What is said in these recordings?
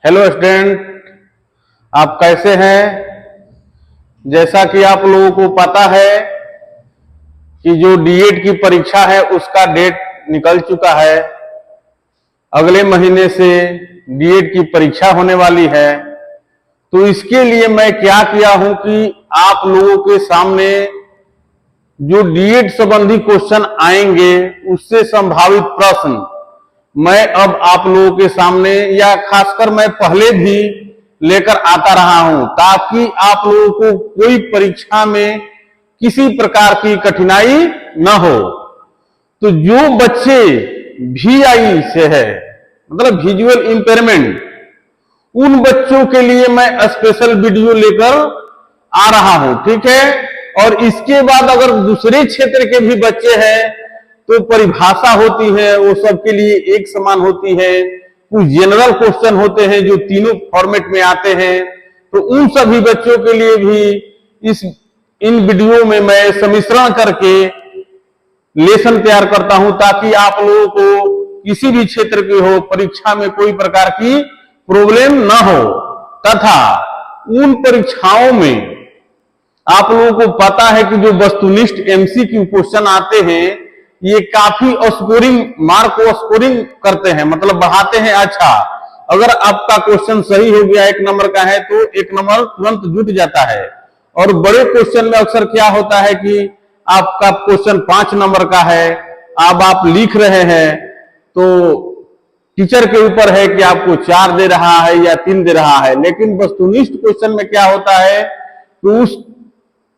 Hello student, आप कैसे हैं। जैसा कि आप लोगों को पता है कि जो डीएड की परीक्षा है उसका डेट निकल चुका है। अगले महीने से डीएड की परीक्षा होने वाली है। तो इसके लिए मैं क्या किया हूं कि आप लोगों के सामने जो डीएड संबंधी क्वेश्चन आएंगे उससे संभावित प्रश्न मैं अब आप लोगों के सामने या खासकर मैं पहले भी लेकर आता रहा हूं, ताकि आप लोगों को कोई परीक्षा में किसी प्रकार की कठिनाई न हो। तो जो बच्चे VI से है, मतलब विजुअल इंपेयरमेंट, उन बच्चों के लिए मैं स्पेशल वीडियो लेकर आ रहा हूं, ठीक है। और इसके बाद अगर दूसरे क्षेत्र के भी बच्चे हैं तो परिभाषा होती है, वो सबके लिए एक समान होती है। कुछ जनरल क्वेश्चन होते हैं जो तीनों फॉर्मेट में आते हैं, तो उन सभी बच्चों के लिए भी इन वीडियो में मैं सम्मिश्रण करके लेसन तैयार करता हूं, ताकि आप लोगों को किसी भी क्षेत्र की हो परीक्षा में कोई प्रकार की प्रॉब्लम ना हो। तथा उन परीक्षाओं में आप लोगों को पता है कि जो वस्तुनिष्ठ MCQ क्वेश्चन आते हैं ये काफी स्कोरिंग मार्क को स्कोरिंग करते हैं, मतलब बढ़ाते हैं। अच्छा, अगर आपका क्वेश्चन सही हो गया 1 नंबर का है तो 1 नंबर तुरंत जुट जाता है। और बड़े क्वेश्चन में अक्सर क्या होता है कि आपका क्वेश्चन 5 नंबर का है, अब आप लिख रहे हैं तो टीचर के ऊपर है कि आपको 4 दे रहा है या 3 दे रहा है। लेकिन वस्तुनिष्ठ क्वेश्चन में क्या होता है कि उस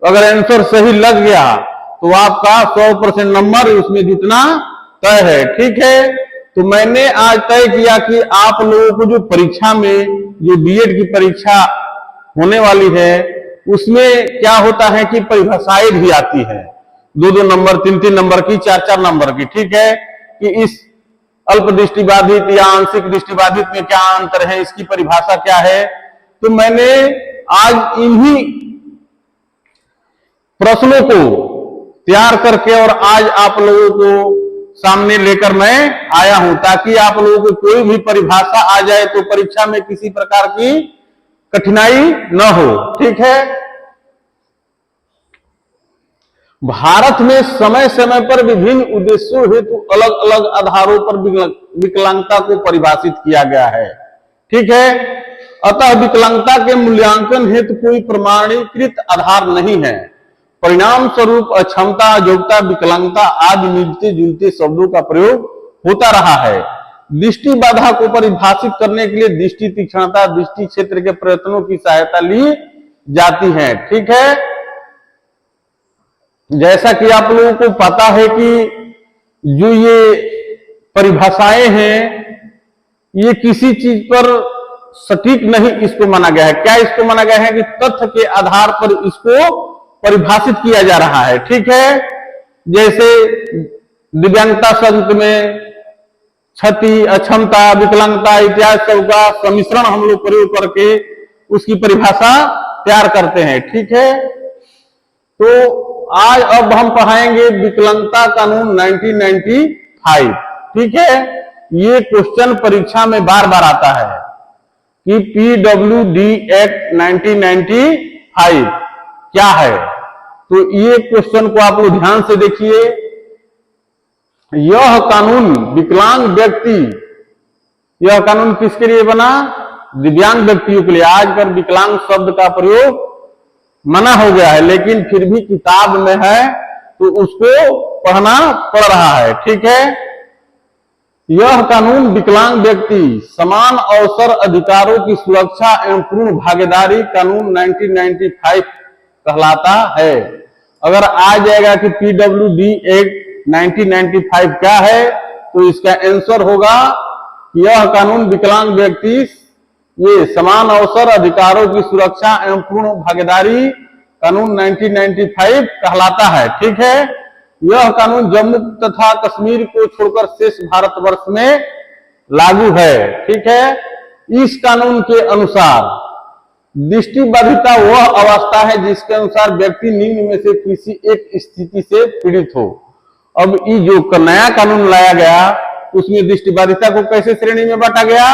अगर आंसर सही लग गया तो आपका 100% नंबर उसमें जुटना तय है, ठीक है। तो मैंने आज तय किया कि आप लोगों को जो परीक्षा में जो बीएड की परीक्षा होने वाली है उसमें क्या होता है कि परिभाषाएं भी आती है, 2-2 नंबर, 3-3 नंबर की, 4-4 नंबर की, ठीक है। कि इस अल्प दृष्टिबाधित या आंशिक दृष्टिबाधित में क्या अंतर है, इसकी परिभाषा क्या है। तो मैंने आज इन्हीं प्रश्नों को तैयार करके और आज आप लोगों को सामने लेकर मैं आया हूं, ताकि आप लोगों को कोई भी परिभाषा आ जाए तो परीक्षा में किसी प्रकार की कठिनाई न हो, ठीक है। भारत में समय समय पर विभिन्न उद्देश्यों हेतु अलग अलग आधारों पर विकलांगता को परिभाषित किया गया है, ठीक है। अतः विकलांगता के मूल्यांकन हेतु कोई प्रमाणीकृत आधार नहीं है। परिणाम स्वरूप अक्षमता, अयोग्यता, विकलांगता आदि मिलते जुलते शब्दों का प्रयोग होता रहा है। दृष्टि बाधा को परिभाषित करने के लिए दृष्टि तीक्ष्णता, दृष्टि क्षेत्र के प्रयत्नों की सहायता ली जाती है, ठीक है। जैसा कि आप लोगों को पता है कि जो ये परिभाषाएं हैं ये किसी चीज पर सटीक नहीं इसको माना गया है। क्या इसको माना गया है कि तथ्य के आधार पर इसको परिभाषित किया जा रहा है, ठीक है। जैसे दिव्यांगता शब्द में क्षति, अक्षमता, विकलांगता इत्यादि सब का सम्मिश्रण हम लोग प्रयोग करके उसकी परिभाषा तैयार करते हैं, ठीक है। तो आज अब हम पढ़ाएंगे विकलांगता कानून 1995, ठीक है। ये क्वेश्चन परीक्षा में बार बार आता है कि PWD एक्ट 1995 क्या है। तो ये क्वेश्चन को आप लोग ध्यान से देखिए। यह कानून विकलांग व्यक्ति, यह कानून किसके लिए बना? दिव्यांग व्यक्तियों के लिए। आजकल विकलांग शब्द का प्रयोग मना हो गया है, लेकिन फिर भी किताब में है तो उसको पढ़ना पड़ रहा है, ठीक है। यह कानून विकलांग व्यक्ति समान अवसर अधिकारों की सुरक्षा एवं पूर्ण भागीदारी कानून 1995 कहलाता है। अगर आ जाएगा कि PWD एक्ट 1995 क्या है तो इसका आंसर होगा यह कानून विकलांग व्यक्ति ये समान अवसर अधिकारों की सुरक्षा एवं पूर्ण भागीदारी कानून 1995 कहलाता है, ठीक है। यह कानून जम्मू तथा कश्मीर को छोड़कर शेष भारतवर्ष में लागू है, ठीक है। इस कानून के अनुसार दृष्टिबाधिता वह अवस्था है जिसके अनुसार व्यक्ति निम्न में से किसी एक स्थिति से पीड़ित हो। अब ये जो नया कानून लाया गया उसमें दृष्टिबाधिता को कैसे श्रेणी में बांटा गया?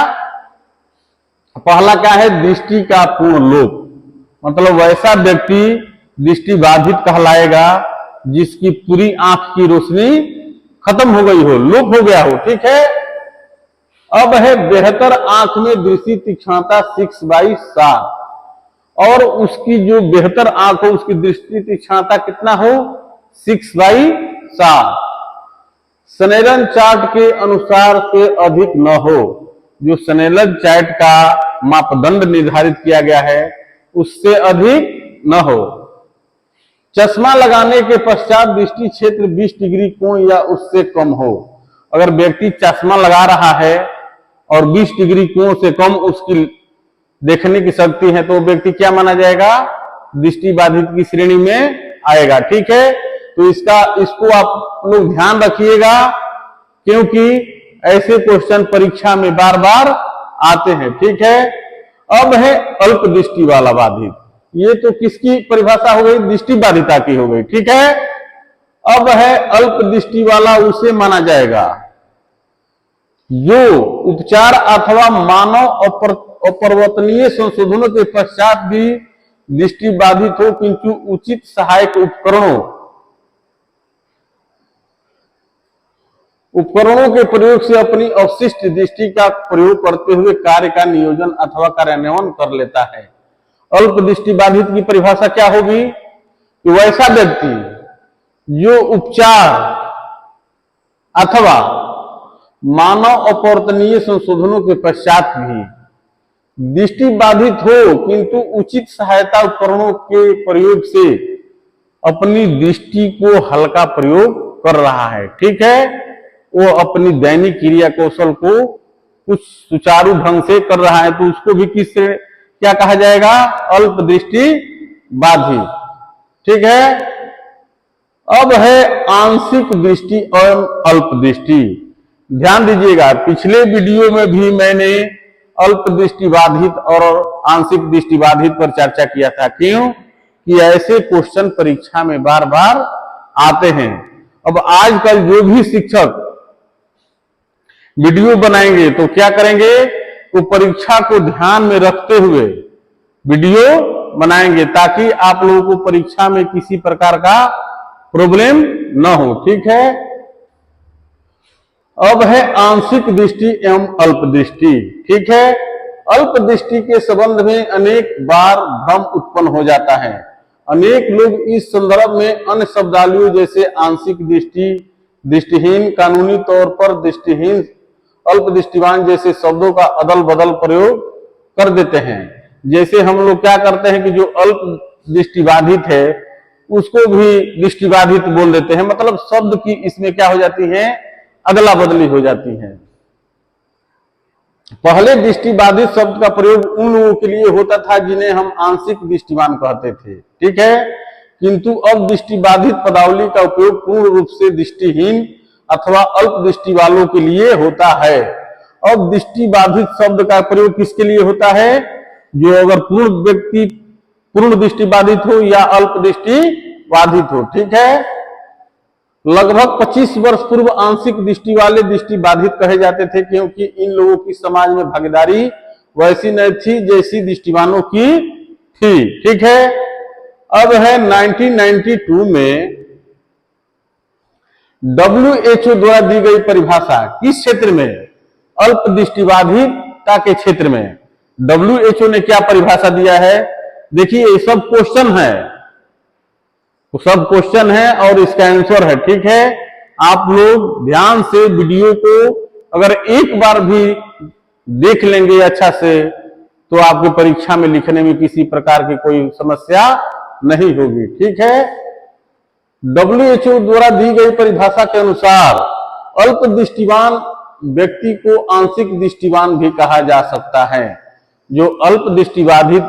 पहला क्या है, दृष्टि का पूर्ण लोप, मतलब वैसा व्यक्ति दृष्टि बाधित कहलाएगा जिसकी पूरी आंख की रोशनी खत्म हो गई हो, लोप हो गया हो। ठीक है। अब है बेहतर आंख में दृष्टि तीक्ष्णता 6/7, और उसकी जो बेहतर आंख हो उसकी दृष्टि तीक्ष्णता कितना हो, 6/7। स्नेलन चार्ट के अनुसार से अधिक न हो, जो स्नेलन चार्ट का मापदंड निर्धारित किया गया है उससे अधिक न हो। चश्मा लगाने के पश्चात दृष्टि क्षेत्र 20 डिग्री कोण या उससे कम हो। अगर व्यक्ति चश्मा लगा रहा है और 20 डिग्री कोण से कम उसकी देखने की शक्ति है तो व्यक्ति क्या माना जाएगा, दृष्टि बाधित की श्रेणी में आएगा। ठीक है। तो इसको आप लोग ध्यान रखिएगा, क्योंकि ऐसे क्वेश्चन परीक्षा में बार बार आते हैं। ठीक है। अब है अल्प दृष्टि वाला बाधित, ये तो किसकी परिभाषा हो गई, दृष्टि बाधिता की हो गई। ठीक है। अब है अल्प दृष्टि वाला, उसे माना जाएगा जो उपचार अथवा मानव अपरिवर्तनीय संशोधनों के पश्चात भी दृष्टि बाधित हो, किंतु उचित सहायक उपकरणों के प्रयोग से अपनी अवशिष्ट दृष्टि का प्रयोग करते हुए कार्य का नियोजन अथवा कार्यान्वयन कर लेता है। अल्प दृष्टि बाधित की परिभाषा क्या होगी, कि वैसा व्यक्ति जो उपचार अथवा मानव अपरिवर्तनीय संशोधनों के पश्चात भी दृष्टि बाधित हो, किंतु उचित सहायता उपकरणों के प्रयोग से अपनी दृष्टि को हल्का प्रयोग कर रहा है। ठीक है। वो अपनी दैनिक क्रिया कौशल को कुछ सुचारू ढंग से कर रहा है, तो उसको भी किससे क्या कहा जाएगा, अल्प दृष्टि बाधित। ठीक है। अब है आंशिक दृष्टि और अल्प दृष्टि। ध्यान दीजिएगा, पिछले वीडियो में भी मैंने अल्प दृष्टि बाधित और आंशिक दृष्टि बाधित पर चर्चा किया था। क्यों, कि ऐसे क्वेश्चन परीक्षा में बार बार आते हैं। अब आजकल जो भी शिक्षक वीडियो बनाएंगे तो क्या करेंगे, तो परीक्षा को ध्यान में रखते हुए वीडियो बनाएंगे, ताकि आप लोगों को परीक्षा में किसी प्रकार का प्रॉब्लम न हो। ठीक है। अब है आंशिक दृष्टि एवं अल्प दृष्टि। ठीक है। अल्प दृष्टि के संबंध में अनेक बार भ्रम उत्पन्न हो जाता है। अनेक लोग इस संदर्भ में अन्य शब्दावलियों जैसे आंशिक दृष्टि, दृष्टिहीन, कानूनी तौर पर दृष्टिहीन, अल्प दृष्टिवान जैसे शब्दों का अदल बदल प्रयोग कर देते हैं। जैसे हम लोग क्या करते हैं कि जो अल्प दृष्टिबाधित है उसको भी दृष्टिबाधित बोल देते हैं, मतलब शब्द की इसमें क्या हो जाती है, अदला बदली हो जाती है। पहले दृष्टिबाधित शब्द का प्रयोग उन लोगों के लिए होता था जिन्हें हम आंशिक दृष्टिवान कहते थे। ठीक है। किंतु अब दृष्टिबाधित पदावली का उपयोग पूर्ण रूप से दृष्टिहीन अथवा अल्प दृष्टि वालों के लिए होता है। अब दृष्टिबाधित शब्द का प्रयोग किसके लिए होता है, जो अगर पूर्ण व्यक्ति पूर्ण दृष्टिबाधित हो या अल्प दृष्टि बाधित हो। ठीक है। लगभग 25 वर्ष पूर्व आंशिक दृष्टि वाले दृष्टि बाधित कहे जाते थे, क्योंकि इन लोगों की समाज में भागीदारी वैसी नहीं थी जैसी दृष्टिवानों की थी। ठीक है। अब है 1992 में WHO द्वारा दी गई परिभाषा किस क्षेत्र में, अल्प दृष्टिबाधिता के क्षेत्र में। WHO ने क्या परिभाषा दिया है, देखिए ये सब क्वेश्चन है, सब क्वेश्चन है और इसका आंसर है। ठीक है। आप लोग ध्यान से वीडियो को अगर एक बार भी देख लेंगे अच्छा से, तो आपके परीक्षा में लिखने में किसी प्रकार की कोई समस्या नहीं होगी। ठीक है। WHO द्वारा दी गई परिभाषा के अनुसार अल्प दृष्टिवान व्यक्ति को आंशिक दृष्टिवान भी कहा जा सकता है। जो अल्प दृष्टिबाधित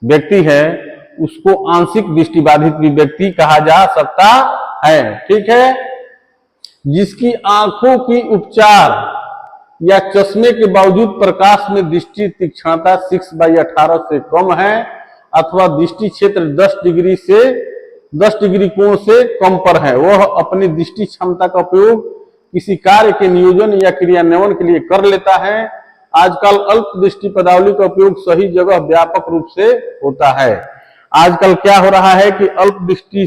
व्यक्ति है उसको आंशिक दृष्टिबाधित भी व्यक्ति कहा जा सकता है। ठीक है। जिसकी आंखों की उपचार या चश्मे के बावजूद प्रकाश में दृष्टि तीक्ष्णता 6/18 से कम है, अथवा दृष्टि क्षेत्र 10 डिग्री कोण से कम पर है, वह अपनी दृष्टि क्षमता का उपयोग किसी कार्य के नियोजन या क्रियान्वयन के लिए कर लेता है, आजकल अल्प दृष्टि पदावली का उपयोग सही जगह व्यापक रूप से होता है। आजकल क्या हो रहा है कि अल्प दृष्टि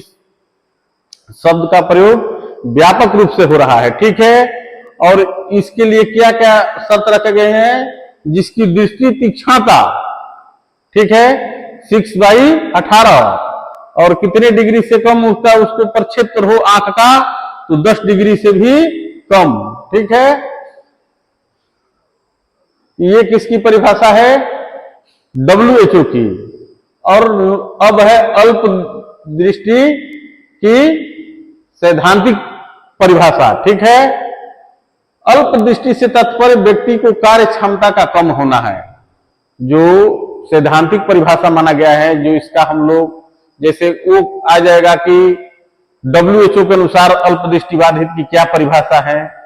शब्द का प्रयोग व्यापक रूप से हो रहा है, ठीक है। और इसके लिए क्या क्या शर्त रखे गए हैं, जिसकी दृष्टि तीक्ष्णता, ठीक है, 6/18 और कितने डिग्री से कम उसका उसके ऊपर क्षेत्र हो आंख का, तो 10 डिग्री से भी कम, ठीक है। ये किसकी परिभाषा है, WHO की। और अब है अल्प दृष्टि की सैद्धांतिक परिभाषा, ठीक है। अल्प दृष्टि से तात्पर्य व्यक्ति को कार्य क्षमता का कम होना है, जो सैद्धांतिक परिभाषा माना गया है। जो इसका हम लोग जैसे वो आ जाएगा कि WHO के अनुसार अल्प दृष्टि बाधित की क्या परिभाषा है,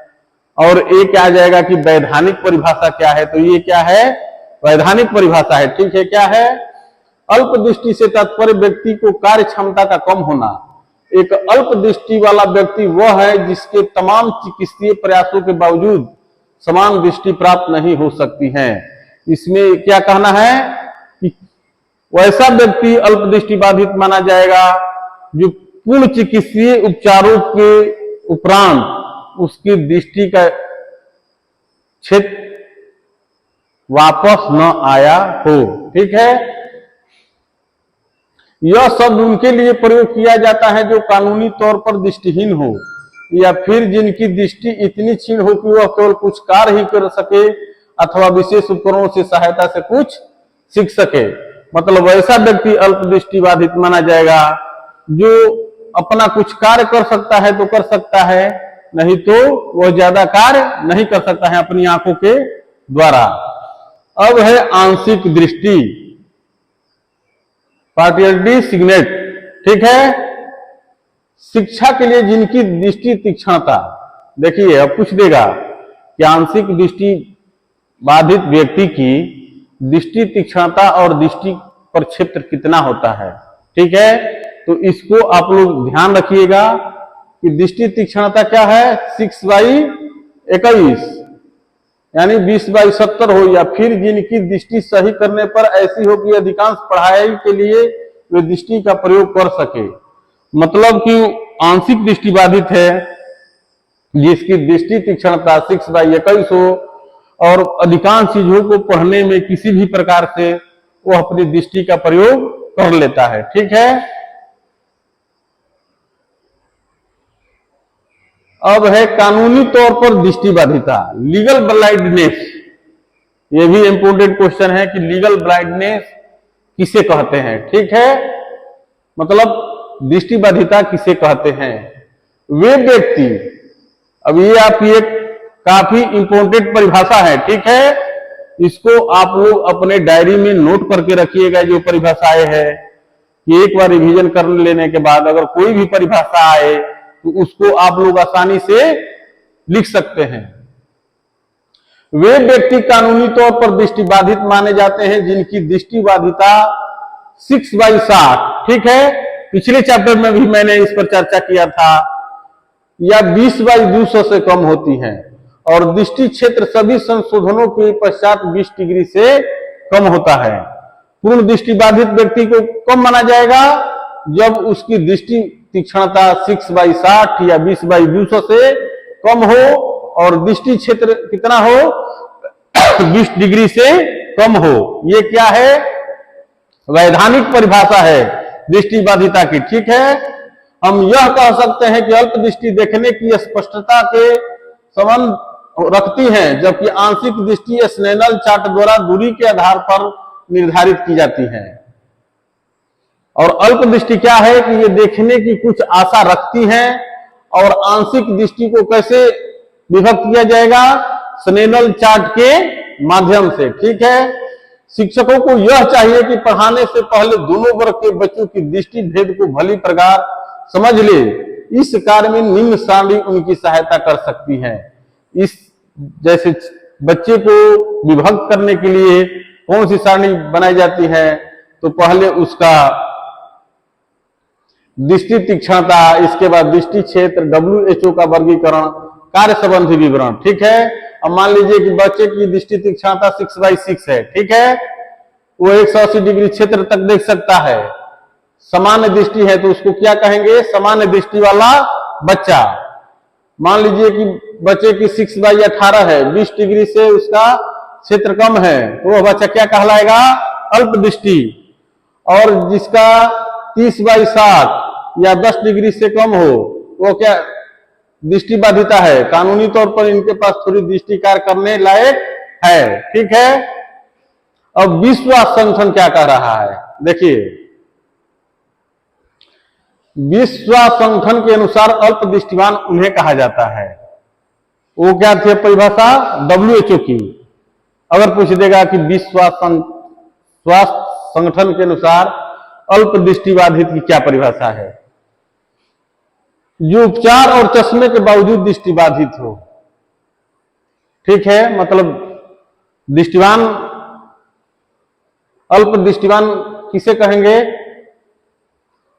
और एक आ जाएगा कि वैधानिक परिभाषा क्या है। तो ये क्या है, वैधानिक परिभाषा है, ठीक है। क्या है, अल्प दृष्टि से तात्पर्य व्यक्ति को कार्य क्षमता का कम होना। एक अल्प दृष्टि वाला व्यक्ति वह है जिसके तमाम चिकित्सीय प्रयासों के बावजूद समान दृष्टि प्राप्त नहीं हो सकती है। इसमें क्या कहना है कि वैसा व्यक्ति अल्प दृष्टि बाधित माना जाएगा जो पूर्ण चिकित्सीय उपचारों के उपरांत उसकी दृष्टि का क्षेत्र वापस न आया हो, ठीक है। यह शब्द उनके लिए प्रयोग किया जाता है जो कानूनी तौर पर दृष्टिहीन हो, या फिर जिनकी दृष्टि इतनी क्षीण हो कि वह केवल कुछ कार्य ही कर सके अथवा विशेष उपकरणों से सहायता से कुछ सीख सके। मतलब वैसा व्यक्ति अल्प दृष्टि बाधित माना जाएगा जो अपना कुछ कार्य कर सकता है तो कर सकता है, नहीं तो वह ज्यादा कार्य नहीं कर सकता है अपनी आंखों के द्वारा। अब है आंशिक दृष्टि, पार्शियलिटी सिग्नेट, ठीक है। शिक्षा के लिए जिनकी दृष्टि तीक्ष्णता, देखिए अब पूछ देगा कि आंशिक दृष्टि बाधित व्यक्ति की दृष्टि तीक्ष्णता और दृष्टि पर क्षेत्र कितना होता है, ठीक है। तो इसको आप लोग ध्यान रखिएगा कि दृष्टि तीक्ष्णता क्या है, 6/21 यानी 20/70 हो, या फिर जिनकी दृष्टि सही करने पर ऐसी हो कि अधिकांश पढ़ाई के लिए वे दृष्टि का प्रयोग कर सके। मतलब कि आंशिक दृष्टि बाधित है जिसकी दृष्टि तीक्ष्णता 6/21 हो और अधिकांश चीजों को पढ़ने में किसी भी प्रकार से वो अपनी दृष्टि का प्रयोग कर लेता है, ठीक है। अब है कानूनी तौर पर दृष्टि बाधिता, लीगल ब्लाइंडनेस। ये भी इंपोर्टेंट क्वेश्चन है कि लीगल ब्लाइंडनेस किसे कहते हैं, ठीक है। मतलब दृष्टि बाधिता किसे कहते हैं, वे व्यक्ति, अब ये आपकी एक काफी इंपोर्टेंट परिभाषा है, ठीक है। इसको आप लोग अपने डायरी में नोट करके रखिएगा। जो परिभाषाएं है कि एक बार रिवीजन कर लेने के बाद अगर कोई भी परिभाषा आए तो उसको आप लोग आसानी से लिख सकते हैं। वे व्यक्ति कानूनी तौर पर दृष्टि बाधित माने जाते हैं जिनकी दृष्टि बाधिता 6/60, ठीक है। पिछले चैप्टर में भी मैंने इस पर चर्चा किया था, या 20/200 से कम होती है, और दृष्टि क्षेत्र सभी संशोधनों के पश्चात 20 डिग्री से कम होता है। पूर्ण दृष्टि बाधित व्यक्ति को कब माना जाएगा, जब उसकी दृष्टि तीक्ष्णता 6/60 या 20/200 से कम हो और दृष्टि क्षेत्र कितना हो 20 डिग्री से कम हो। ये क्या है, वैधानिक परिभाषा है दृष्टि बाधिता की, ठीक है। हम यह कह सकते हैं कि अल्प दृष्टि देखने की स्पष्टता के संबंध रखती है, जबकि आंशिक दृष्टि स्नेनल चार्ट द्वारा दूरी के आधार पर निर्धारित की जाती है। और अल्प दृष्टि क्या है कि ये देखने की कुछ आशा रखती है, और आंशिक दृष्टि को कैसे विभक्त किया जाएगा, स्नेनल चार्ट के माध्यम से, ठीक है। शिक्षकों को यह चाहिए कि पढ़ाने से पहले दोनों वर्ग के बच्चों की दृष्टि भेद को भली प्रकार समझ ले। इस कार्य में निम्न सारणी उनकी सहायता कर सकती है। इस जैसे बच्चे को विभक्त करने के लिए कौन सी सारणी बनाई जाती है, तो पहले उसका दृष्टि तीक्ष्णता, इसके बाद दृष्टि क्षेत्र, WHO का वर्गीकरण, कार्य संबंधी विवरण, ठीक है। अब मान लीजिए कि बच्चे की दृष्टि तीक्ष्णता 6/6 है, ठीक है, वो 180 डिग्री क्षेत्र तक देख सकता है। सामान्य दृष्टि है तो उसको क्या कहेंगे, सामान्य दृष्टि वाला बच्चा। मान लीजिए कि बच्चे की 6/18 है, 20 डिग्री से उसका क्षेत्र कम है, तो वह बच्चा क्या कहलाएगा, अल्प दृष्टि। और जिसका 30/60 या 10 डिग्री से कम हो, वो क्या दृष्टि बाधिता है। कानूनी तौर पर इनके पास थोड़ी दृष्टि कार्य करने लायक है, ठीक है। अब विश्व स्वास्थ्य संगठन क्या कह रहा है, देखिए विश्व स्वास्थ्य संगठन के अनुसार अल्प दृष्टिवान उन्हें कहा जाता है। वो क्या थे परिभाषा, WHO की। अगर पूछ देगा कि विश्व स्वास्थ्य संगठन के अनुसार अल्प दृष्टिबाधित की क्या परिभाषा है, जो उपचार और चश्मे के बावजूद दृष्टिबाधित हो, ठीक है। मतलब दृष्टिवान, अल्प दृष्टिवान किसे कहेंगे,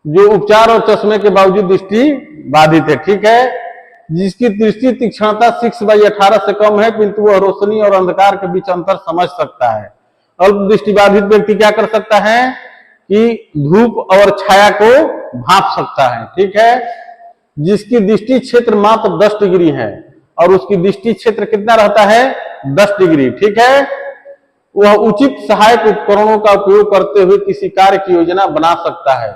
जो उपचार और चश्मे के बावजूद दृष्टि बाधित है, ठीक है। जिसकी दृष्टि तीक्ष्णता 6/18 से कम है, किंतु वह रोशनी और अंधकार के बीच अंतर समझ सकता है। अल्प दृष्टिबाधित व्यक्ति क्या कर सकता है कि धूप और छाया को भांप सकता है, ठीक है। जिसकी दृष्टि क्षेत्र मात्र 10 डिग्री है और उसकी दृष्टि क्षेत्र कितना रहता है, 10 डिग्री, ठीक है। वह उचित सहायक उपकरणों का उपयोग करते हुए किसी कार्य की योजना बना सकता है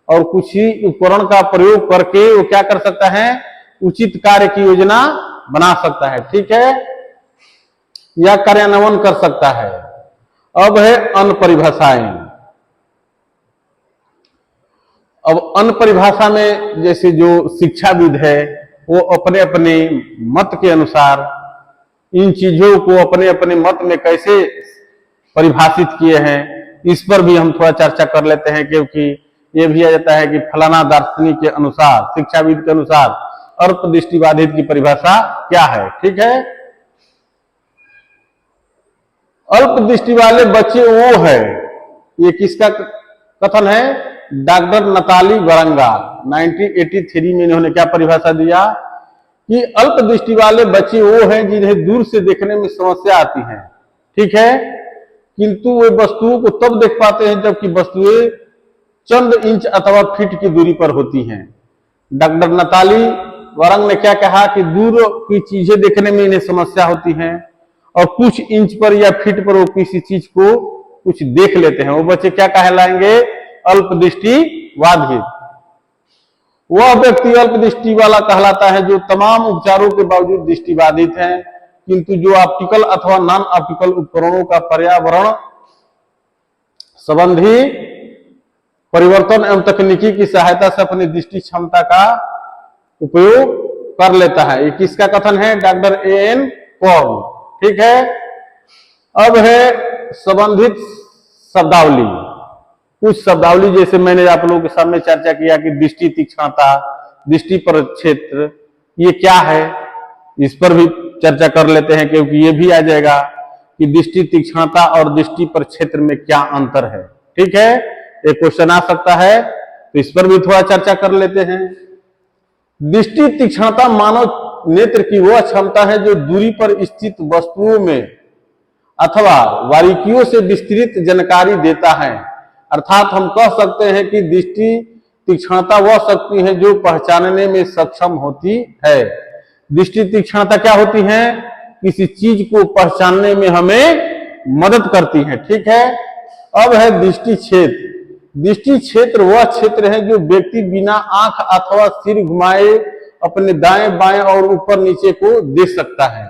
और कुछ ही उपकरण का प्रयोग करके वो क्या कर सकता है, उचित कार्य की योजना बना सकता है, ठीक है, या कार्यान्वयन कर सकता है। अब है अन्य परिभाषाएं। अब अन्य परिभाषा में जैसे जो शिक्षाविद है वो अपने अपने मत के अनुसार इन चीजों को अपने अपने मत में कैसे परिभाषित किए हैं, इस पर भी हम थोड़ा चर्चा कर लेते हैं। क्योंकि ये भी आ जाता है कि फलाना दार्शनिक के अनुसार, शिक्षाविद के अनुसार अल्प दृष्टिबाधित की परिभाषा क्या है, ठीक है। अल्प दृष्टि वाले बच्चे वो है, ये किसका कथन है, डॉक्टर नताली वरंगा 1983 में इन्होंने क्या परिभाषा दिया कि अल्प दृष्टि वाले बच्चे वो हैं जिन्हें दूर से देखने में समस्या आती है, ठीक है, किंतु वे वस्तुओं को तब देख पाते हैं जबकि वस्तुएं चंद इंच अथवा फीट की दूरी पर होती हैं। डॉक्टर नताली वरंग ने क्या कहा कि दूर की चीजें देखने में इन्हें समस्या होती है और कुछ इंच पर या फीट पर वो किसी चीज को कुछ देख लेते हैं, वो बच्चे क्या कहलाएंगे, अल्प दृष्टि बाधित। वह व्यक्ति अल्प दृष्टि वाला कहलाता है जो तमाम उपचारों के बावजूद दृष्टि बाधित है, किंतु जो ऑप्टिकल अथवा नॉन ऑप्टिकल उपकरणों का पर्यावरण संबंधी परिवर्तन एवं तकनीकी की सहायता से अपनी दृष्टि क्षमता का उपयोग कर लेता है। ये किसका कथन है, डॉक्टर A.N. कॉर्न, ठीक है। अब है संबंधित शब्दावली। कुछ शब्दावली जैसे मैंने आप लोगों के सामने चर्चा किया कि दृष्टि तीक्ष्णता, दृष्टि पर क्षेत्र, ये क्या है, इस पर भी चर्चा कर लेते हैं। क्योंकि ये भी आ जाएगा कि दृष्टि तीक्ष्णता और दृष्टि पर क्षेत्र में क्या अंतर है, ठीक है। एक क्वेश्चन आ सकता है तो इस पर भी थोड़ा चर्चा कर लेते हैं। दृष्टि तीक्ष्णता मानव नेत्र की वह क्षमता है जो दूरी पर स्थित वस्तुओं में अथवा बारीकियों से विस्तृत जानकारी देता है। अर्थात हम कह सकते हैं कि दृष्टि तीक्ष्णता वह शक्ति है जो पहचानने में सक्षम होती है। दृष्टि तीक्ष्णता क्या होती है, किसी चीज को पहचानने में हमें मदद करती है, ठीक है। अब है दृष्टि क्षेत्र। दृष्टि क्षेत्र वह क्षेत्र है जो व्यक्ति बिना आंख अथवा सिर घुमाए अपने दाएं बाएं और ऊपर नीचे को देख सकता है।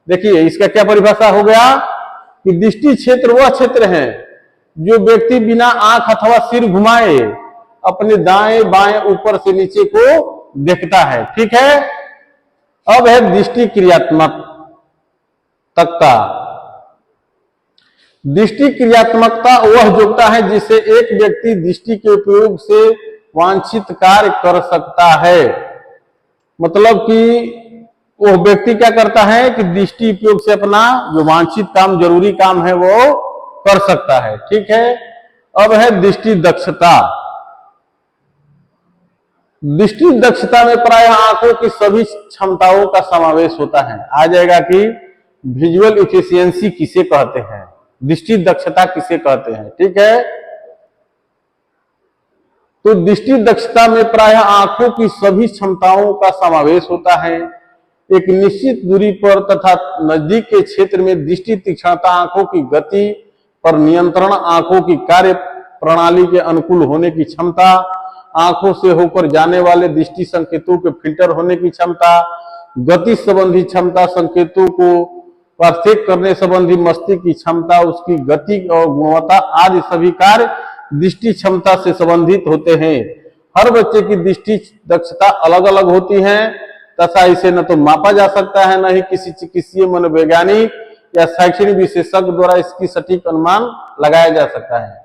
देखिए इसका क्या परिभाषा हो गया कि दृष्टि क्षेत्र वह क्षेत्र है जो व्यक्ति बिना आंख अथवा सिर घुमाए अपने दाएं बाएं ऊपर से नीचे को देखता है, ठीक है। अब है दृष्टि क्रियात्मकता। दृष्टि क्रियात्मकता वह योग्यता है जिससे एक व्यक्ति दृष्टि के उपयोग से वांछित कार्य कर सकता है। मतलब कि वह व्यक्ति क्या करता है कि दृष्टि उपयोग से अपना जो वांछित काम, जरूरी काम है वो कर सकता है, ठीक है। अब है दृष्टि दक्षता। दृष्टि दक्षता में प्रायः आंखों की सभी क्षमताओं का समावेश होता है। आ जाएगा कि विजुअल इफिशियंसी किसे कहते हैं, दृष्टि दक्षता किसे कहते हैं। ठीक है, तो दृष्टि दक्षता में प्रायः आंखों की सभी क्षमताओं का समावेश होता है। एक निश्चित दूरी पर तथा नजदीक के क्षेत्र में दृष्टि तीक्ष्णता, आंखों की गति पर नियंत्रण, आंखों की कार्य प्रणाली के अनुकूल होने की क्षमता, आंखों से होकर जाने वाले दृष्टि संकेतों के फिल्टर होने की क्षमता, गति संबंधी क्षमता, संकेतों को पार्थक्य करने संबंधी मस्तिष्क की क्षमता, उसकी गति और गुणवत्ता आदि सभी कार्य दृष्टि क्षमता से संबंधित होते हैं। हर बच्चे की दृष्टि दक्षता अलग अलग होती है तथा इसे न तो मापा जा सकता है, न ही किसी चिकित्सीय, मनोवैज्ञानिक या शैक्षणिक विशेषज्ञ द्वारा इसकी सटीक अनुमान लगाया जा सकता है।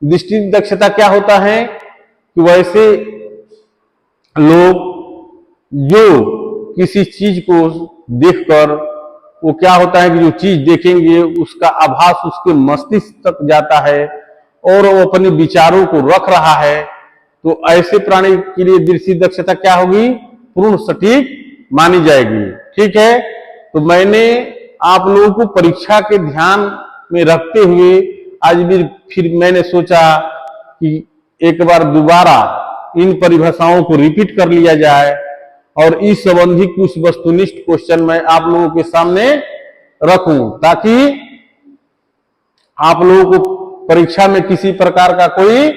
दृष्टि दक्षता क्या होता है कि वैसे लोग जो किसी चीज को देखकर, वो क्या होता है कि जो चीज देखेंगे उसका आभास उसके मस्तिष्क तक जाता है और वो अपने विचारों को रख रहा है, तो ऐसे प्राणी के लिए दृष्टि दक्षता क्या होगी, पूर्ण सटीक मानी जाएगी। ठीक है, तो मैंने आप लोगों को परीक्षा के ध्यान में रखते हुए आज भी फिर मैंने सोचा कि एक बार दोबारा इन परिभाषाओं को रिपीट कर लिया जाए और इस संबंधी कुछ वस्तुनिष्ठ क्वेश्चन मैं आप लोगों के सामने रखूं ताकि आप लोगों को परीक्षा में किसी प्रकार का कोई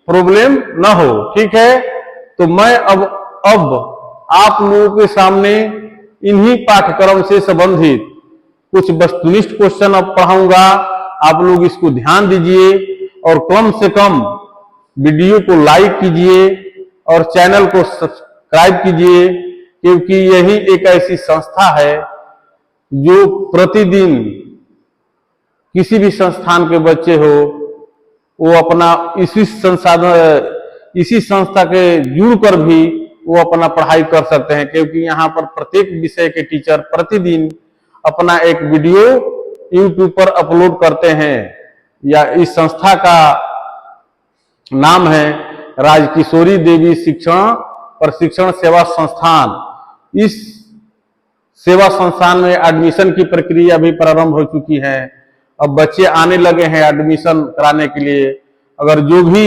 प्रॉब्लम न हो। ठीक है, तो मैं अब आप लोगों के सामने इन्हीं पाठ्यक्रम से संबंधित कुछ वस्तुनिष्ठ क्वेश्चन अब पढ़ाऊंगा। आप लोग इसको ध्यान दीजिए और कम से कम वीडियो को लाइक कीजिए और चैनल को सब्सक्राइब कीजिए, क्योंकि यही एक ऐसी संस्था है जो प्रतिदिन किसी भी संस्थान के बच्चे हो वो अपना इसी संस्था के जुड़कर भी वो अपना पढ़ाई कर सकते हैं, क्योंकि यहाँ पर प्रत्येक विषय के टीचर प्रतिदिन अपना एक वीडियो YouTube पर अपलोड करते हैं। या इस संस्था का नाम है राजकिशोरी देवी शिक्षण प्रशिक्षण सेवा संस्थान। इस सेवा संस्थान में एडमिशन की प्रक्रिया भी प्रारंभ हो चुकी है। अब बच्चे आने लगे हैं एडमिशन कराने के लिए। अगर जो भी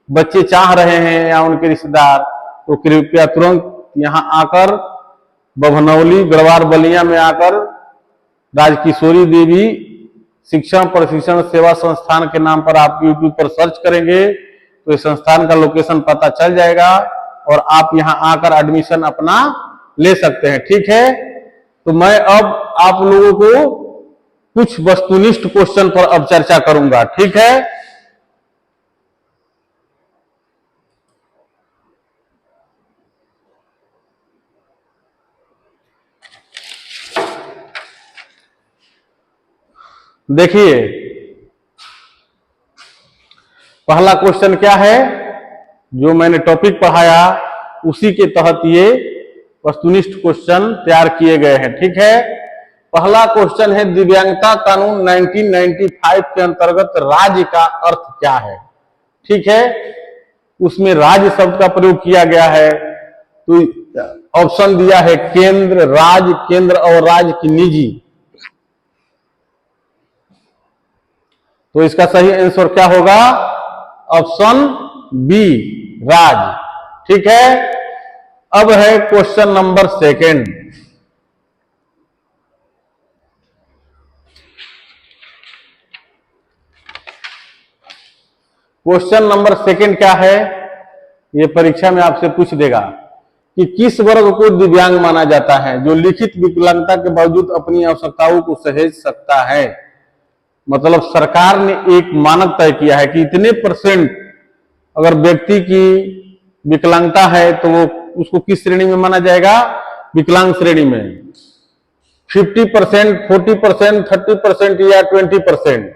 बच्चे चाह रहे हैं या उनके रिश्तेदार, तो कृपया तुरंत यहाँ आकर बभनौली गढ़वार बलिया में आकर राजकिशोरी देवी शिक्षण प्रशिक्षण सेवा संस्थान के नाम पर आप YouTube पर सर्च करेंगे तो इस संस्थान का लोकेशन पता चल जाएगा और आप यहाँ आकर एडमिशन अपना ले सकते हैं। ठीक है, तो मैं अब आप लोगों को कुछ वस्तुनिष्ठ क्वेश्चन पर अब चर्चा करूंगा। ठीक है, देखिए पहला क्वेश्चन क्या है, जो मैंने टॉपिक पढ़ाया उसी के तहत ये वस्तुनिष्ठ क्वेश्चन तैयार किए गए हैं। ठीक है, पहला क्वेश्चन है दिव्यांगता कानून 1995 के अंतर्गत राज्य का अर्थ क्या है। ठीक है, उसमें राज्य शब्द का प्रयोग किया गया है। तो ऑप्शन दिया है केंद्र, राज्य, केंद्र और राज्य की निजी। तो इसका सही आंसर क्या होगा, ऑप्शन बी, राज्य। ठीक है, अब है question number second. Question number second क्या है, ये परीक्षा में आपसे पूछ देगा कि किस वर्ग को दिव्यांग माना जाता है, जो लिखित विकलांगता के बावजूद अपनी आवश्यकताओं को सहेज सकता है। मतलब सरकार ने एक मानक तय किया है कि इतने % अगर व्यक्ति की विकलांगता है तो वो उसको किस श्रेणी में माना जाएगा, विकलांग श्रेणी में। 50%, 40%, 30% या 20%।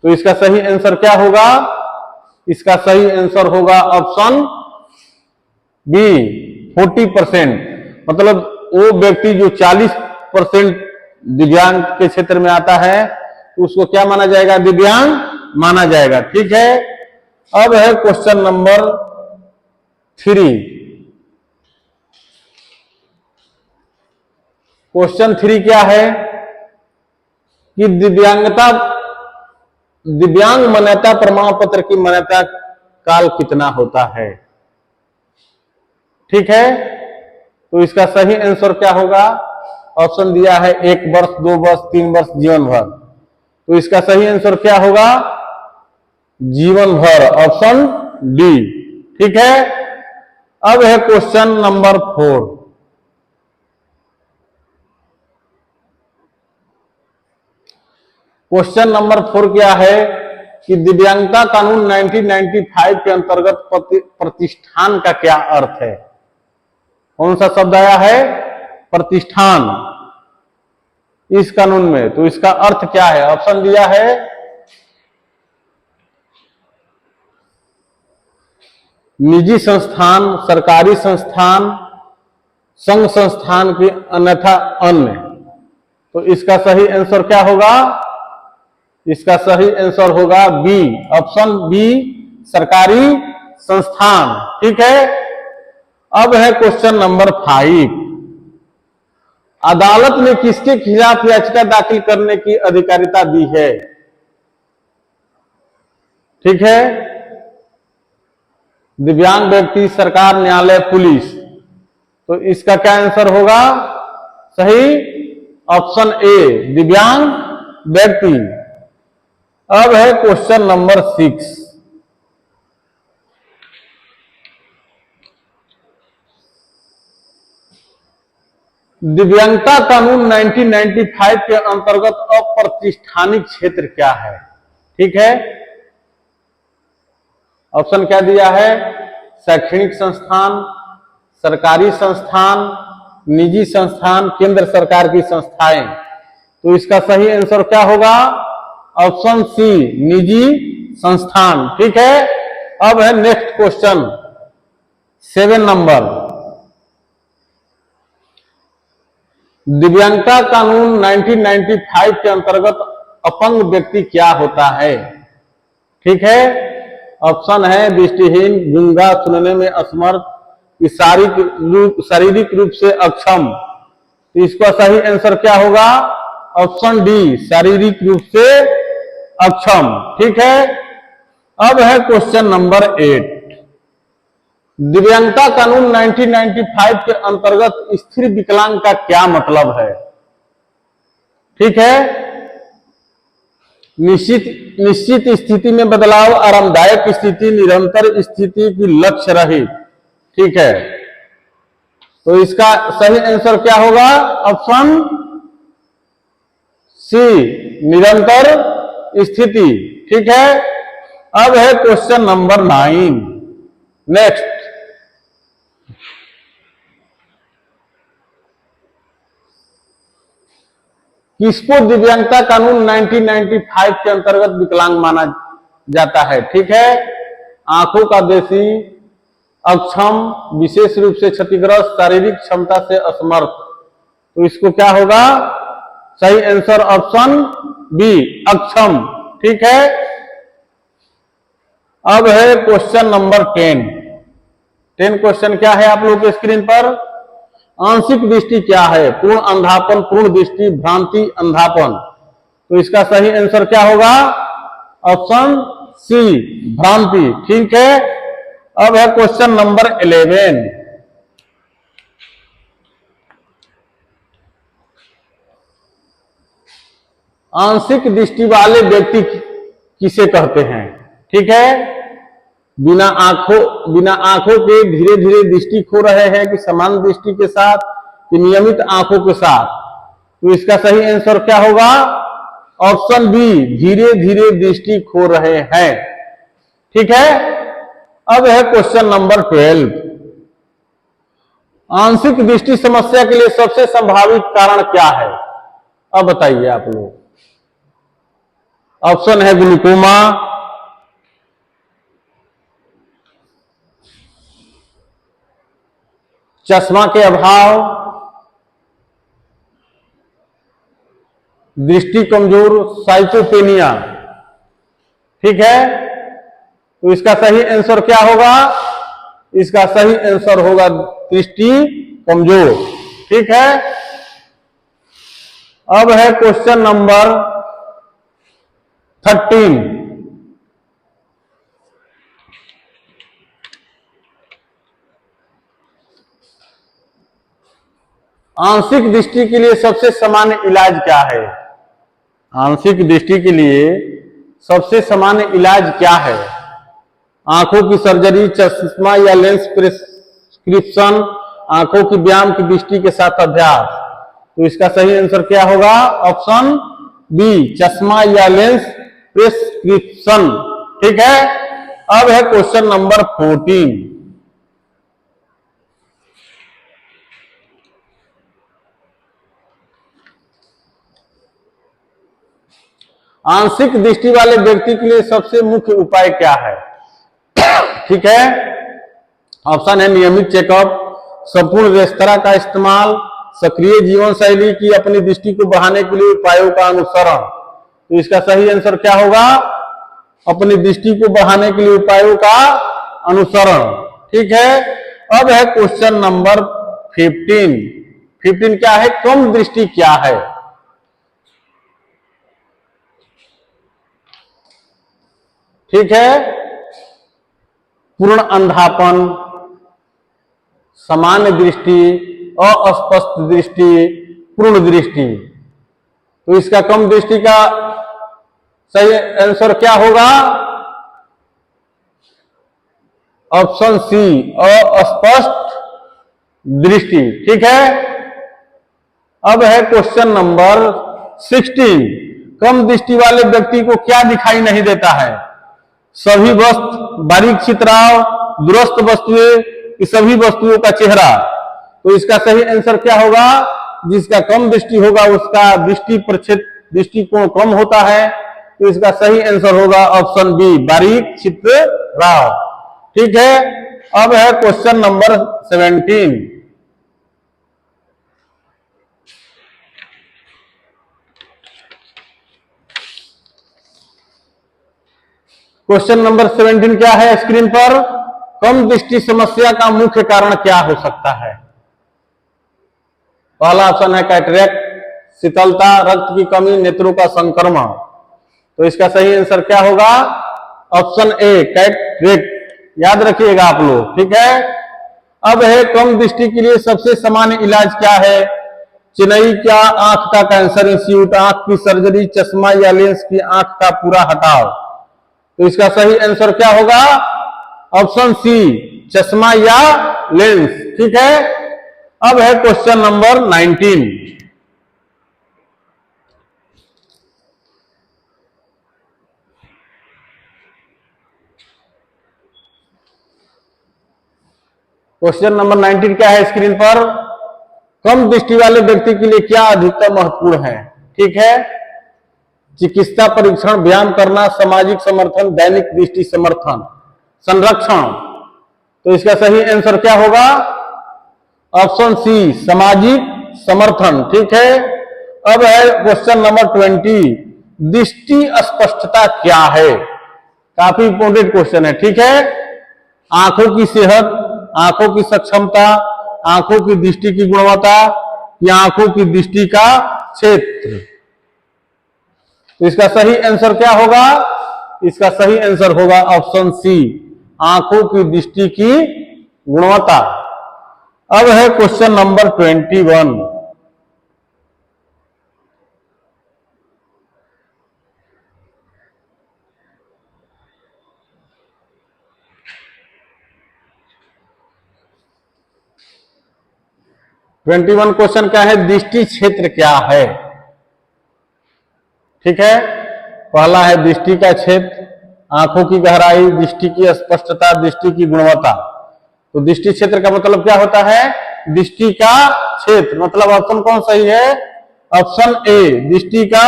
तो इसका सही आंसर क्या होगा, इसका सही आंसर होगा ऑप्शन बी, 40%। मतलब वो व्यक्ति जो 40% दिव्यांग के क्षेत्र में आता है तो उसको क्या माना जाएगा, दिव्यांग माना जाएगा। ठीक है, अब है क्वेश्चन नंबर 3। क्वेश्चन 3 क्या है, कि दिव्यांग मान्यता प्रमाण पत्र की मान्यता काल कितना होता है। ठीक है, तो इसका सही आंसर क्या होगा? ऑप्शन दिया है 1 वर्ष, 2 वर्ष, 3 वर्ष, जीवन भर। तो इसका सही आंसर क्या होगा? जीवन भर, ऑप्शन डी। ठीक है, अब है क्वेश्चन नंबर 4। क्वेश्चन नंबर 4 क्या है कि दिव्यांगता कानून 1995 के अंतर्गत प्रतिष्ठान का क्या अर्थ है? कौन सा शब्द आया है? प्रतिष्ठान इस कानून में। तो इसका अर्थ क्या है? ऑप्शन दिया है निजी संस्थान, सरकारी संस्थान, संघ संस्थान की अन्यथा अन्य। तो इसका सही आंसर क्या होगा? इसका सही आंसर होगा बी, ऑप्शन बी, सरकारी संस्थान। ठीक है, अब है क्वेश्चन नंबर 5। अदालत ने किसके खिलाफ याचिका दाखिल करने की अधिकारिता दी है? ठीक है, दिव्यांग व्यक्ति, सरकार, न्यायालय, पुलिस। तो इसका क्या आंसर होगा? सही ऑप्शन ए, दिव्यांग व्यक्ति। अब है क्वेश्चन नंबर 6। दिव्यांगता कानून 1995 के अंतर्गत अप्रतिष्ठानिक क्षेत्र क्या है? ठीक है, ऑप्शन क्या दिया है? शैक्षणिक संस्थान, सरकारी संस्थान, निजी संस्थान, केंद्र सरकार की संस्थाएं। तो इसका सही आंसर क्या होगा? ऑप्शन सी, निजी संस्थान। ठीक है, अब है नेक्स्ट क्वेश्चन 7 नंबर। दिव्यांगता कानून 1995 के अंतर्गत अपंग व्यक्ति क्या होता है? ठीक है, ऑप्शन है दृष्टिहीन, गूंगा, सुनने में असमर्थ, शारीरिक रूप से अक्षम। तो इसका सही आंसर क्या होगा? ऑप्शन डी, शारीरिक रूप से अक्षम। ठीक है, अब है क्वेश्चन नंबर 8। दिव्यांगता कानून 1995 के अंतर्गत स्थिर विकलांग का क्या मतलब है? ठीक है, निश्चित स्थिति में बदलाव, आरामदायक स्थिति, निरंतर स्थिति की लक्ष्य रहित। ठीक है, तो इसका सही आंसर क्या होगा? ऑप्शन सी, निरंतर स्थिति। ठीक है, अब है क्वेश्चन नंबर 9। नेक्स्ट, किसको दिव्यांगता कानून 1995 के अंतर्गत विकलांग माना जाता है? ठीक है, आंखों का दोषी, अक्षम, विशेष रूप से क्षतिग्रस्त, शारीरिक क्षमता से असमर्थ। तो इसको क्या होगा? सही आंसर ऑप्शन बी, अक्षम। ठीक है, अब है क्वेश्चन नंबर 10। 10 क्वेश्चन क्या है आप लोगों के स्क्रीन पर? आंशिक दृष्टि क्या है? पूर्ण अंधापन, पूर्ण दृष्टि, भ्रांति, अंधापन। तो इसका सही आंसर क्या होगा? ऑप्शन सी, भ्रांति। ठीक है, अब है क्वेश्चन नंबर 11। आंशिक दृष्टि वाले व्यक्ति किसे कहते हैं? ठीक है, बिना आंखों के धीरे धीरे दृष्टि खो रहे हैं कि समान दृष्टि के साथ कि नियमित आंखों के साथ। तो इसका सही आंसर क्या होगा? ऑप्शन बी, धीरे धीरे दृष्टि खो रहे हैं। ठीक है, अब है क्वेश्चन नंबर 12। आंशिक दृष्टि समस्या के लिए सबसे संभावित कारण क्या है? अब बताइए आप लोग। ऑप्शन है ग्लूकोमा, चश्मा के अभाव, दृष्टि कमजोर, साइकोपेनिया। ठीक है, तो इसका सही आंसर क्या होगा? इसका सही आंसर होगा दृष्टि कमजोर। ठीक है, अब है क्वेश्चन नंबर 13। आंशिक दृष्टि के लिए सबसे सामान्य इलाज क्या है? आंशिक दृष्टि के लिए सबसे सामान्य इलाज क्या है? आंखों की सर्जरी, चश्मा या लेंस प्रिस्क्रिप्शन, आंखों की व्यायाम की दृष्टि के साथ अभ्यास। तो इसका सही आंसर क्या होगा? ऑप्शन बी, चश्मा या लेंस प्रिस्क्रिप्शन। ठीक है। अब है क्वेश्चन नंबर 14। आंशिक दृष्टि वाले व्यक्ति के लिए सबसे मुख्य उपाय क्या है? ठीक है। ऑप्शन है नियमित चेकअप, संपूर्ण रेस्तरां का इस्तेमाल, सक्रिय जीवन शैली की अपनी दृष्टि को बढ़ाने के लिए उपायों का अनुसरण। तो इसका सही आंसर क्या होगा? अपनी दृष्टि को बढ़ाने के लिए उपायों का अनुसरण। ठीक है। अब है क्वेश्चन नंबर 15। 15 क्या है? कम दृष्टि क्या है? ठीक है। पूर्ण अंधापन, सामान्य दृष्टि, अस्पष्ट दृष्टि, पूर्ण दृष्टि। तो इसका कम दृष्टि का सही आंसर क्या होगा? ऑप्शन सी, अस्पष्ट दृष्टि। ठीक है। अब है क्वेश्चन नंबर 16। कम दृष्टि वाले व्यक्ति को क्या दिखाई नहीं देता है? सभी वस्तु, बारीक चित्राव, दूरस्थ वस्तुएं, सभी वस्तुओं का चेहरा। तो इसका सही आंसर क्या होगा? जिसका कम दृष्टि होगा उसका दृष्टि प्रक्षेप दृष्टिकोण कम होता है। तो इसका सही आंसर होगा ऑप्शन बी, बारीक चित्राव। ठीक है। अब है क्वेश्चन नंबर 17। क्वेश्चन नंबर 17 क्या है स्क्रीन पर? कम दृष्टि समस्या का मुख्य कारण क्या हो सकता है? पहला ऑप्शन है कैटरेक्ट, शीतलता, रक्त की कमी, नेत्रों का संक्रमण। तो इसका सही आंसर क्या होगा? Option A, cataract. याद रखिएगा आप लोग। ठीक है। अब है कम दृष्टि के लिए सबसे सामान्य इलाज क्या है? चेन्नई का आंख का कैंसर इंस्टीट्यूट, आंख की सर्जरी, चश्मा या लेंस की आंख का पूरा हटाव। तो इसका सही आंसर क्या होगा? ऑप्शन सी, चश्मा या लेंस। ठीक है। अब है क्वेश्चन नंबर 19। क्वेश्चन नंबर 19 क्या है स्क्रीन पर? कम दृष्टि वाले व्यक्ति के लिए क्या अधिकतर महत्वपूर्ण है? ठीक है। चिकित्सा परीक्षण, व्यायाम करना, सामाजिक समर्थन, दैनिक दृष्टि समर्थन संरक्षण। तो इसका सही आंसर क्या होगा? ऑप्शन सी, सामाजिक समर्थन। ठीक है। अब है क्वेश्चन नंबर 20। दृष्टि अस्पष्टता क्या है? काफी इंपोर्टेंट क्वेश्चन है। ठीक है। आंखों की सेहत, आंखों की सक्षमता, आंखों की दृष्टि की गुणवत्ता या आंखों की दृष्टि का क्षेत्र। तो इसका सही आंसर क्या होगा? इसका सही आंसर होगा ऑप्शन सी, आंखों की दृष्टि की गुणवत्ता। अब है क्वेश्चन नंबर 21। क्वेश्चन क्या है? दृष्टि क्षेत्र क्या है? ठीक है। पहला है दृष्टि का क्षेत्र, आंखों की गहराई, दृष्टि की स्पष्टता, दृष्टि की गुणवत्ता। तो दृष्टि क्षेत्र का मतलब क्या होता है? दृष्टि का क्षेत्र। मतलब ऑप्शन कौन सही है? ऑप्शन ए, दृष्टि का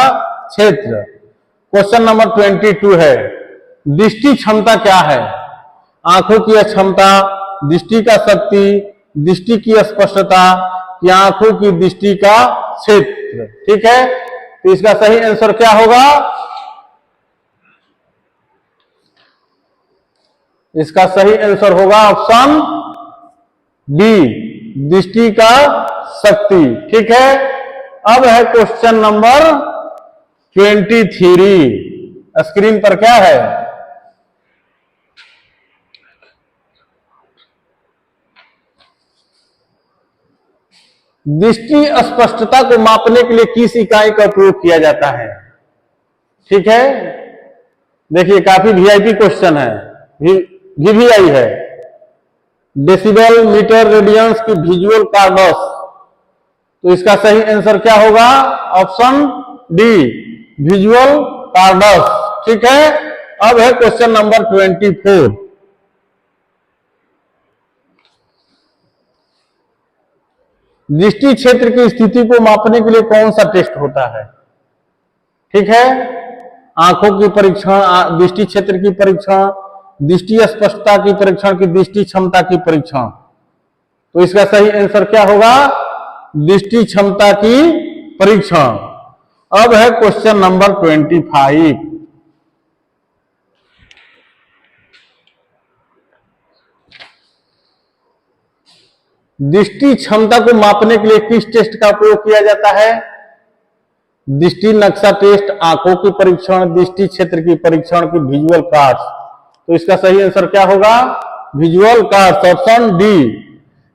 क्षेत्र। क्वेश्चन नंबर 22 है, दृष्टि क्षमता क्या है? आंखों की अक्षमता, दृष्टि का शक्ति, दृष्टि की स्पष्टता या आंखों की दृष्टि का क्षेत्र। ठीक है। तो इसका सही आंसर क्या होगा? इसका सही आंसर होगा ऑप्शन बी, दृष्टि का शक्ति। ठीक है। अब है क्वेश्चन नंबर 23। स्क्रीन पर क्या है? दृष्टि स्पष्टता को मापने के लिए किस इकाई का उपयोग किया जाता है? ठीक है, देखिए काफी वीआईपी क्वेश्चन है, वीवीआई है। डेसिबल, मीटर, रेडियंस की विजुअल कार्डस। तो इसका सही आंसर क्या होगा? Option D, visual cards. ठीक है, अब है क्वेश्चन नंबर 24। दृष्टि क्षेत्र की स्थिति को मापने के लिए कौन सा टेस्ट होता है? ठीक है, आंखों की परीक्षण, दृष्टि क्षेत्र की परीक्षण, दृष्टि स्पष्टता की परीक्षण की दृष्टि क्षमता की परीक्षण। तो इसका सही आंसर क्या होगा? दृष्टि क्षमता की परीक्षण। अब है क्वेश्चन नंबर 25। दृष्टि क्षमता को मापने के लिए किस टेस्ट का उपयोग किया जाता है? दृष्टि नक्शा टेस्ट, आंखों की परीक्षण, दृष्टि क्षेत्र की परीक्षण की विजुअल कार्ड्स। तो इसका सही आंसर क्या होगा? Visual cards, option D.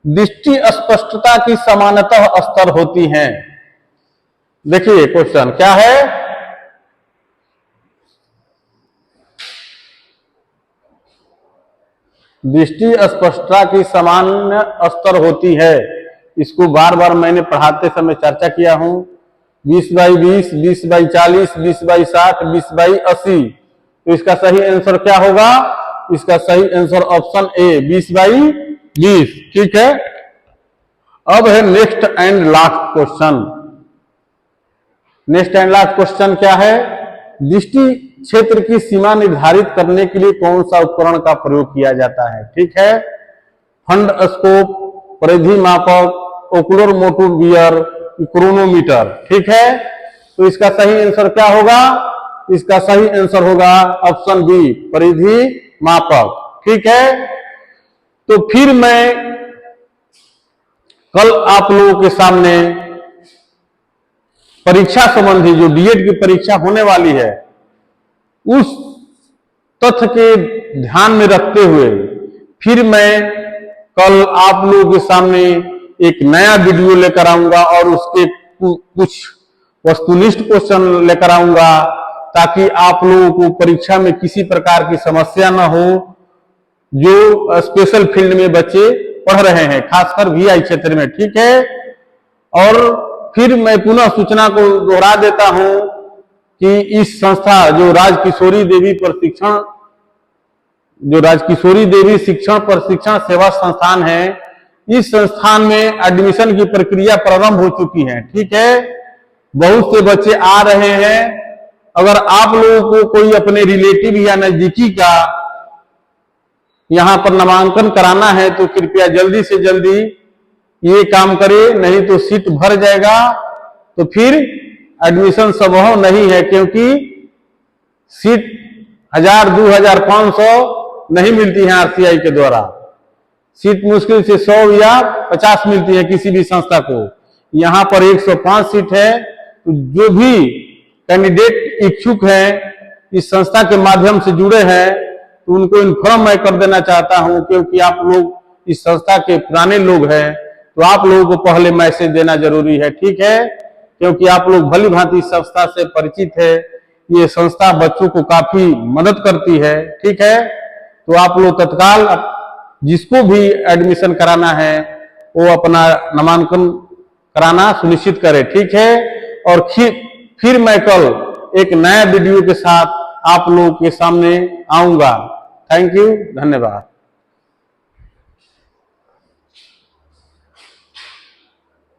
दृष्टि स्पष्टता की समानतः स्तर होती हैं। देखिए क्वेश्चन क्या है? दृष्टि स्पष्टता की सामान्य स्तर होती है। इसको बार बार मैंने पढ़ाते समय चर्चा किया हूं। 20/20, 20/40, 20/60, 20/80। तो इसका सही आंसर क्या होगा? इसका सही आंसर ऑप्शन ए, 20/20। ठीक है, अब है next and last question. Next and last question क्या है? दृष्टि क्षेत्र की सीमा निर्धारित करने के लिए कौन सा उपकरण का प्रयोग किया जाता है? ठीक है, फंडस्कोप, परिधि मापक, ओकुलर मोटोवियर, क्रोनोमीटर। ठीक है, तो इसका सही आंसर क्या होगा? इसका सही आंसर होगा ऑप्शन बी, परिधि मापक। ठीक है, तो फिर मैं कल आप लोगों के सामने परीक्षा संबंधी जो डीएड की परीक्षा होने वाली है उस तथ्य के ध्यान में रखते हुए फिर मैं कल आप लोगों के सामने एक नया वीडियो लेकर आऊंगा और उसके कुछ वस्तुनिष्ठ क्वेश्चन लेकर आऊंगा ताकि आप लोगों को परीक्षा में किसी प्रकार की समस्या न हो। जो स्पेशल फील्ड में बच्चे पढ़ रहे हैं, खासकर वीआई क्षेत्र में। ठीक है, और फिर मैं पुनः सूचना को दोहरा देता हूं कि इस संस्था जो राजकिशोरी देवी शिक्षण प्रशिक्षण सेवा संस्थान है, इस संस्थान में एडमिशन की प्रक्रिया प्रारंभ हो चुकी है। ठीक है, बहुत से बच्चे आ रहे हैं। अगर आप लोगों को कोई अपने रिलेटिव या नजदीकी का यहां पर नामांकन कराना है तो कृपया जल्दी से जल्दी ये काम करें, नहीं तो सीट भर जाएगा तो फिर एडमिशन संभव नहीं है, क्योंकि सीट 1000, 2000, 500 नहीं मिलती है आरसीआई के द्वारा। सीट मुश्किल से 100 या 50 मिलती है किसी भी संस्था को। यहां पर 105 सीट है। तो जो भी कैंडिडेट इच्छुक हैं, इस संस्था के माध्यम से जुड़े हैं, तो उनको इन्फॉर्म मैं कर देना चाहता हूं, क्योंकि आप लोग इस संस्था के पुराने लोग हैं तो आप लोगों को पहले मैसेज देना जरूरी है। ठीक है, क्योंकि आप लोग भली भांति इस संस्था से परिचित है। ये संस्था बच्चों को काफी मदद करती है। ठीक है, तो आप लोग तत्काल जिसको भी एडमिशन कराना है वो अपना नामांकन कराना सुनिश्चित करें। ठीक है, और फिर मैं कल एक नया वीडियो के साथ आप लोगों के सामने आऊंगा। थैंक यू, धन्यवाद।